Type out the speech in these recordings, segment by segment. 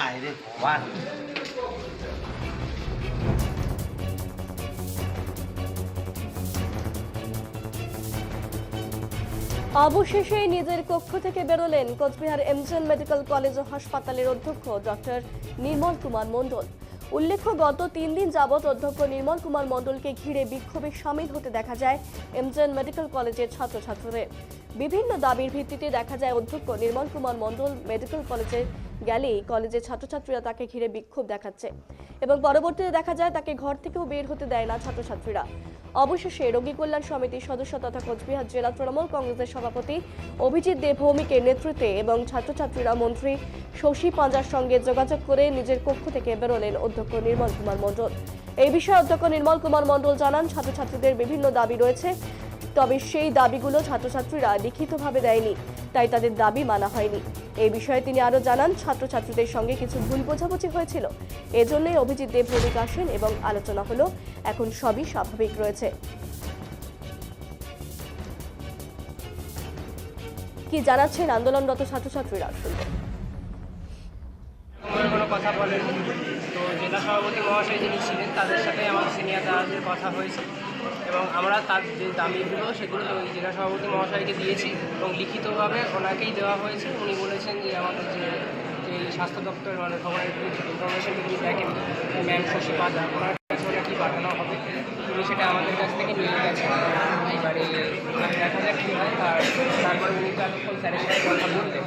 আরে ভগবান। অবশেষে নিজের কক্ষ থেকে বেরোলেন কোচবিহার এমজেএন মেডিকেল কলেজ ও হাসপাতালের অধ্যক্ষ ডক্টর নির্মল কুমার মণ্ডল। উল্লেখ্য, গত 3 দিন যাবৎ অধ্যক্ষ নির্মল কুমার মণ্ডলকে ঘিরে বিক্ষোভে সামিল হতে দেখা যায় এমজেএন মেডিকেল কলেজের ছাত্রছাত্রীদের। বিভিন্ন দাবির ভিত্তিতে দেখা যায় অধ্যক্ষ নির্মল কুমার মণ্ডল মেডিকেল কলেজে গেলেই কলেজের ছাত্রছাত্রীরা তাকে ঘিরে বিক্ষোভ দেখাচ্ছে এবং পরবর্তীতে দেখা যায় তাকে ঘর থেকেও বের হতে দেয় না ছাত্রছাত্রীরা। অবশেষে রোগী কল্যাণ সমিতির সদস্য তথা কোচবিহার জেলা তৃণমূল কংগ্রেসের সভাপতি অভিজিৎ দেব ভৌমিকের নেতৃত্বে এবং ছাত্রছাত্রীরা মন্ত্রী শশী পাঁজার সঙ্গে যোগাযোগ করে নিজের কক্ষ থেকে বেরোলেন অধ্যক্ষ নির্মল কুমার মণ্ডল। এই বিষয়ে অধ্যক্ষ নির্মল কুমার মণ্ডল জানান, ছাত্রছাত্রীদের বিভিন্ন দাবি রয়েছে, তবে সেই দাবিগুলো ছাত্রছাত্রীরা লিখিতভাবে দেয়নি, তাই তাদের দাবি মানা হয়নি। এই বিষয়ে তিনি আরও জানান, ছাত্রছাত্রীদের সঙ্গে কিছু ভুল বোঝাবুঝি হয়েছিল, এজন্যই অভিজিৎ দেব ভৌমিক আসেন এবং আলোচনা হলো। এখন সবই স্বাভাবিক রয়েছে। কি জানাচ্ছেন আন্দোলনরত ছাত্রছাত্রীরা, শুনবেন। কোনো কথা বলেনি, তো জেলা সভাপতি মহাশয় যিনি ছিলেন তাদের সাথে আমাদের সিনিয়রদের কথা হয়েছে এবং আমরা তার যে দাবিগুলো সেগুলো ওই জেলা সভাপতি মহাশয়কে দিয়েছি এবং লিখিতভাবে ওনাকেই দেওয়া হয়েছে। উনি বলেছেন যে আমাদের যে স্বাস্থ্য দপ্তর মানে খবরের ইনফরমেশন যিনি দেখেন ম্যাম শশী পাঁজা, ওনার কাছে ওটা কী পাঠানো হবে উনি সেটা আমাদের কাছ থেকে নিয়ে গেছেন। এবারে দেখা যাক কী হয়। আর তারপরে উনি তখন স্যারের সাথে কথা বললেন,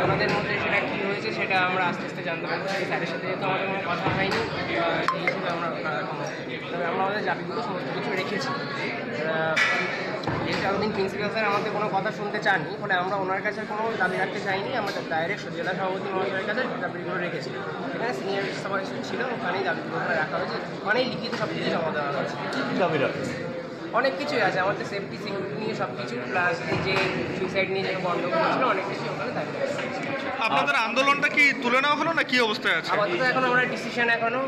ওনাদের মধ্যে সেটা কী হয়েছে সেটা আমরা আস্তে আস্তে জানতে পারবো। স্যারের সাথে যেহেতু আমাদের কোনো কথা হয়নি, সেই হিসেবে আমরা তবে আমরা আমাদের দাবিগুলো সমস্ত কিছু রেখেছি। যেহেতু এতদিন প্রিন্সিপাল স্যার আমাদের কোনো কথা শুনতে চাননি, ফলে আমরা ওনার কাছে কোনো দাবি রাখতে চাইনি, আমরা ডাইরেক্ট জেলা সভাপতি মহাশয়ের কাছে দাবিগুলো রেখেছি। এখানে সিনিয়র সবাই ছিল, ওখানেই দাবিগুলো রাখা হয়েছে, ওখানেই লিখিত সব কিছু জমা দেওয়া হয়েছে। দাবি রাখে অনেক কিছুই আছে আমাদের, সেফটি সিকিউরিটি নিয়ে সব কিছু, প্লাস যে সুইসাইড নিয়ে যে বন্ধ করেছিল অনেক কিছু ওখানে দাবি আছে। আপনাদের আন্দোলনটা কি তুলে নেওয়া হলো না কি অবস্থায় আছে? আপাতত এখন আমরা ডিসিশন এখনো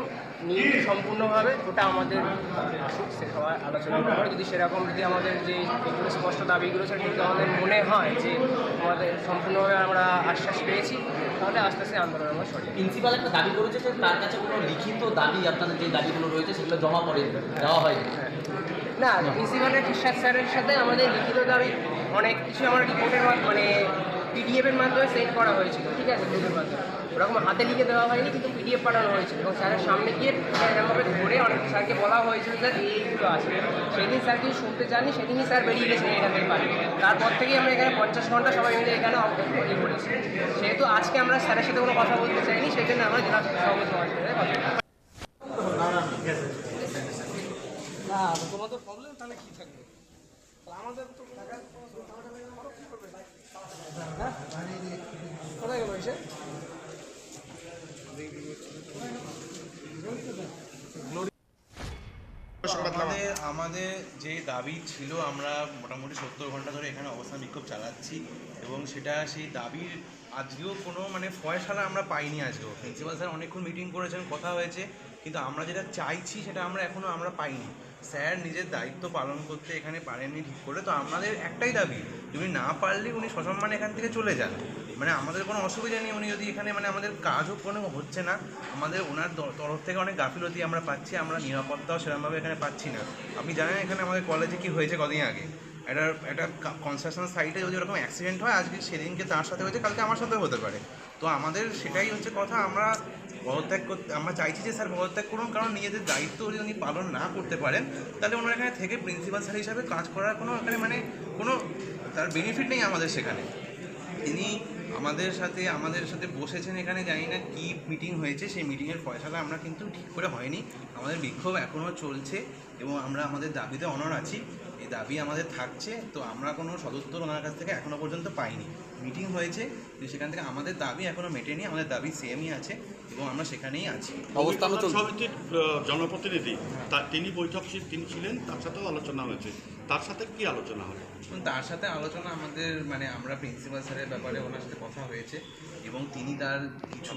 নিই সম্পূর্ণভাবে, ওটা আমাদের আসুক সবাই আলোচনা করে, যদি সেরকম যদি আমাদের যে এগুলো স্পষ্ট দাবিগুলো সেটা যদি আমাদের মনে হয় যে আমাদের সম্পূর্ণভাবে আমরা আশ্বাস পেয়েছি, তাহলে আস্তে আস্তে আন্দোলন আমরা সরি। প্রিন্সিপাল একটা দাবি করেছে যে তার কাছে কোনো লিখিত দাবি, আপনাদের যে দাবিগুলো রয়েছে সেগুলো জমা করে দেওয়া হয়নি। না, প্রিন্সিপালের টিচার স্যারের সাথে আমাদের লিখিত দাবি অনেক কিছু আমার রিপোর্টের মানে পিডিএফের মাধ্যমে সেন্ড করা হয়েছিল, ঠিক আছে, গ্রুপের মাধ্যমে ওরকম হাতে লিখে দেওয়া হয়নি, কিন্তু পিডিএফ পাঠানো হয়েছিল এবং স্যারের সামনে গিয়ে এরকমভাবে ধরে অনেক স্যারকে বলা হয়েছিল স্যার এইগুলো আছে। সেদিন স্যার কিছু শুনতে চাননি, সেদিনই স্যার বেরিয়ে গেছেন এখান থেকে পারে। তারপর থেকেই আমরা এখানে 50 ঘন্টা সবাই মিলে এখানে করেছি। সেহেতু আজকে আমরা স্যারের সাথে কোনো কথা বলতে চাইনি, সেই জন্য আমরা জেলা সভাপতি মহাশয়ের সাথে কথা বলছি। না তোমাদের প্রবলেম তাহলে কি থাকবে? আমাদের তো কোথায় গেল এসে? আমাদের যে দাবি ছিল, আমরা মোটামুটি 70 ঘন্টা ধরে এখানে অবস্থান বিক্ষোভ চালাচ্ছি এবং সেটা সেই দাবির আজকেও কোনো ফয়সালা আমরা পাইনি। আজকেও প্রিন্সিপাল স্যার অনেকক্ষণ মিটিং করেছেন, কথা হয়েছে, কিন্তু আমরা যেটা চাইছি সেটা এখনও আমরা পাইনি। স্যার নিজের দায়িত্ব পালন করতে এখানে পারেননি ঠিক করে, তো আমাদের একটাই দাবি, উনি না পারলে উনি সসম্মানে এখান থেকে চলে যান। আমাদের কোনো অসুবিধা নেই, উনি যদি এখানে আমাদের কাজও কোনো হচ্ছে না, আমাদের ওনার তরফ থেকে অনেক গাফিলতি আমরা পাচ্ছি, আমরা নিরাপত্তাও সেরকমভাবে এখানে পাচ্ছি না। আপনি জানেন এখানে আমাদের কলেজে কি হয়েছে কদিন আগে, একটা কনস্ট্রাকশন সাইটে যদি ওরকম অ্যাক্সিডেন্ট হয়, আজকে সেদিনকে তার সাথে হয়েছে, কালকে আমার সাথেও হতে পারে। তো আমাদের সেটাই হচ্ছে কথা, আমরা পদত্যাগ করতে আমরা চাইছি যে স্যার পদত্যাগ করুন, কারণ নিজেদের দায়িত্ব যদি উনি পালন না করতে পারেন তাহলে ওনার এখানে থেকে প্রিন্সিপাল স্যার হিসাবে কাজ করার কোনো এখানে কোনো তার বেনিফিট নেই আমাদের সেখানে। তিনি আমাদের সাথে বসেছেন এখানে, জানি না কী মিটিং হয়েছে, সেই মিটিংয়ের ফয়সালা আমরা কিন্তু ঠিক করে হয়নি। আমাদের বিক্ষোভ এখনও চলছে এবং আমরা আমাদের দাবিতে অনড় আছি, এই দাবি আমাদের থাকছে। তো আমরা কোনো সদুত্তর ওনার কাছ থেকে এখনও পর্যন্ত পাইনি। মিটিং হয়েছে, সেখান থেকে আমাদের দাবি এখনও মেটেনি, আমাদের দাবি সেমই আছে এবং আমরা সেখানেই আছি। সমিতির জনপ্রতিনিধি তিনি বৈঠক তিনি ছিলেন, তার সাথেও আলোচনা হয়েছে, তার সাথে কি আলোচনা হলো? এবং তার সাথে আলোচনা আমাদের মানে আমরা প্রিন্সিপাল স্যারের ব্যাপারে ওনার সাথে কথা হয়েছে এবং তিনি তার কিছু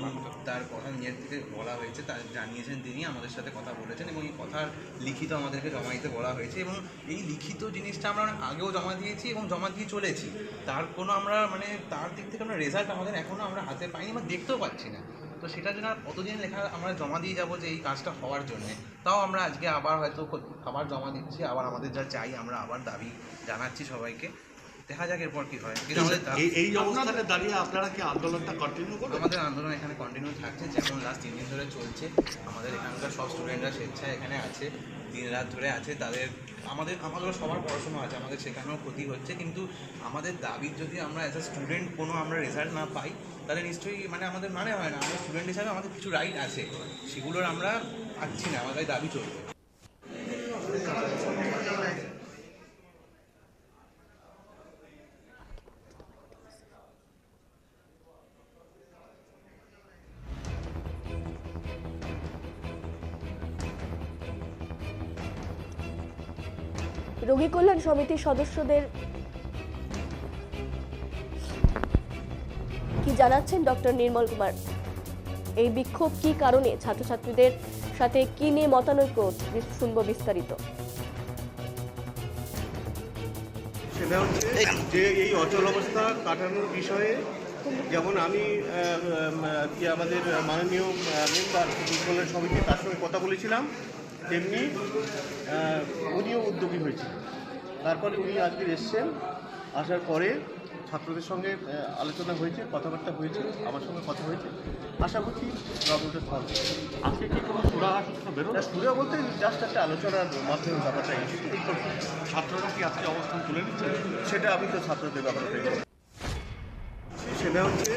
তার কথা নিজের থেকে বলা হয়েছে, তার জানিয়েছেন, তিনি আমাদের সাথে কথা বলেছেন এবং এই কথার লিখিত আমাদেরকে জমা দিতে বলা হয়েছে এবং এই লিখিত জিনিসটা আমরা অনেক আগেও জমা দিয়েছি এবং জমা দিয়ে চলেছি। তার কোনো আমরা মানে তার দিক থেকে আমরা রেজাল্ট আমাদের এখনও আমরা হাতে পাইনি বা দেখতেও পাচ্ছি না। তো সেটার জন্য কতদিন লেখা আমরা জমা দিয়ে যাবো যে এই কাজটা হওয়ার জন্যে, তাও আমরা আজকে আবার হয়তো আবার জমা দিচ্ছি, আবার আমাদের যা চাই আমরা আবার দাবি জানাচ্ছি সবাইকে। দেখা যাক এরপর কি হয়। কিন্তু আমাদের এই অবস্থানে দাঁড়িয়ে আপনারা কি আন্দোলনটা কন্টিনিউ করবেন? আমাদের আন্দোলন এখানে কন্টিনিউ থাকছে, যেমন লাস্ট 3 দিন ধরে চলছে। আমাদের এখানকার সব স্টুডেন্টরা স্বেচ্ছায় এখানে আছে, দিন রাত ধরে আছে। আমাদেরও সবার পড়াশোনা আছে, আমাদের সেখানেও ক্ষতি হচ্ছে, কিন্তু আমাদের দাবির যদি আমরা অ্যাজ এ স্টুডেন্ট কোনো আমরা রেজাল্ট না পাই তাহলে নিশ্চয়ই মানে আমাদের মানে হয় না। আমরা স্টুডেন্ট হিসাবে আমাদের কিছু রাইট আছে, সেগুলোর আমরা পাচ্ছি না, আমাদের দাবি চলবে। রোগী কল্যাণ সমিতির সদস্যদের কি জানাচ্ছেন ডক্টর নির্মল কুমার? এই বিক্ষোভ কি কারণে, ছাত্রছাত্রীদের সাথে কি নিয়ে মতানৈক্য, শুনবো বিস্তারিত। সেটা হচ্ছে যে এই অচল অবস্থা কাটানোর বিষয়ে যেমন আমি কি আমাদের মাননীয় মেম্বার রোগী সমিতি তার সঙ্গে কথা বলেছিলাম, তেমনি উনিও উদ্যোগী হয়েছিলেন। তারপরে উনি আজকে এসছেন, আসার পরে ছাত্রদের সঙ্গে আলোচনা হয়েছে, কথাবার্তা হয়েছে, আমার সঙ্গে কথা হয়েছে। আশা করছি প্রবলেমটা সলভ হবে। আজকে কি কোনো সুরাহা বেরোলো? সুরাহা বলতে জাস্ট একটা আলোচনার মাধ্যমে ব্যাপারটা এসেছে। ছাত্ররা কি আজকে অবস্থান তুলে নিচ্ছে? সেটা আমি তো ছাত্রদের ব্যাপারে সেটা হচ্ছে